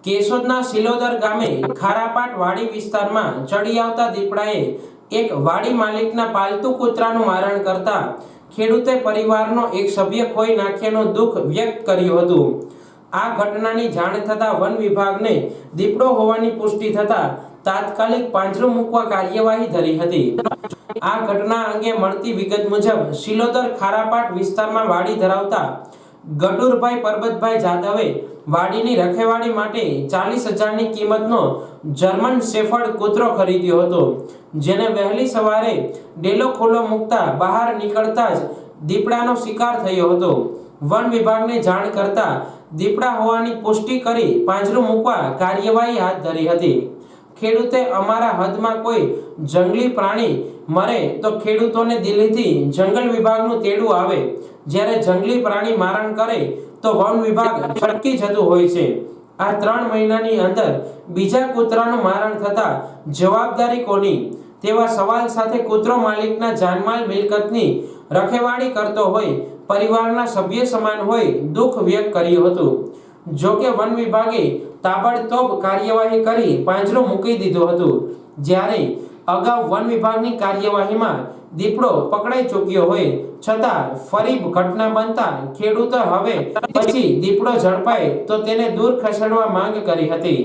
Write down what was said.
કેશોદના સિલોદર ગામે ખારાપાટ વાડી વિસ્તારમાં ચડી આવતા દીપડાએ એક વાડી માલિકના પાલતુ કૂતરાનું મારણ કરતા ખેડૂતે પરિવારનો એક સભ્ય ખોઈ નાખ્યાનું દુઃખ વ્યક્ત કર્યું હતું। આ ઘટનાની જાણ થતાં વન વિભાગને દીપડો હોવાની પુષ્ટિ થતાં તાત્કાલિક પાંજરું મૂકવા કાર્યવાહી ધરી હતી। આ ઘટના અંગે મળતી વિગત મુજબ સિલોદર ખારાપાટ વિસ્તારમાં વાડી ધરાવતા ગડુરભાઈ પરબતભાઈ જાદવે વાડીની રખેવાળી માટે 40,000ની કિંમતનો જર્મન શેફર્ડ કૂતરો ખરીદ્યો હતો, જેને વહેલી સવારે ડેલો ખુલ્લો મૂકતા બહાર નીકળતા જ દીપડાનો શિકાર થયો હતો। વન વિભાગને જાણ કરતા દીપડા હોવાની પુષ્ટિ કરી પાંજરું મૂકવા કાર્યવાહી હાથ ધરી હતી। ખેડૂતે અમારા હદમાં કોઈ જંગલી પ્રાણી મરે તો ખેડૂતોને દિલ્હીથી જંગલ વિભાગનું તેડું આવે, જ્યારે જંગલી પ્રાણી મારણ કરે તો વન વિભાગ છટકી જતું હોય છે। આ 3 મહિનાની અંદર બીજા કૂતરાનું મારણ થતા જવાબદારી કોની તેવા સવાલ સાથે કૂતરો માલિકના જાનમાલ મિલકતની રખેવાળી કરતો હોય પરિવારના સભ્ય સમાન હોય દુઃખ વ્યક્ત કર્યું હતું। જો કે વન વિભાગે તાબડતોબ કાર્યવાહી કરી પાંજરું મૂકી દીધું હતું, જ્યારે અગાઉ વન વિભાગની કાર્યવાહીમાં દીપડો પકડાઈ ચૂક્યો હોય છતાં ફરી ઘટના બનતા ખેડૂતો હવે પછી દીપડો ઝડપાય તો તેને દૂર ખસેડવા માંગ કરી હતી।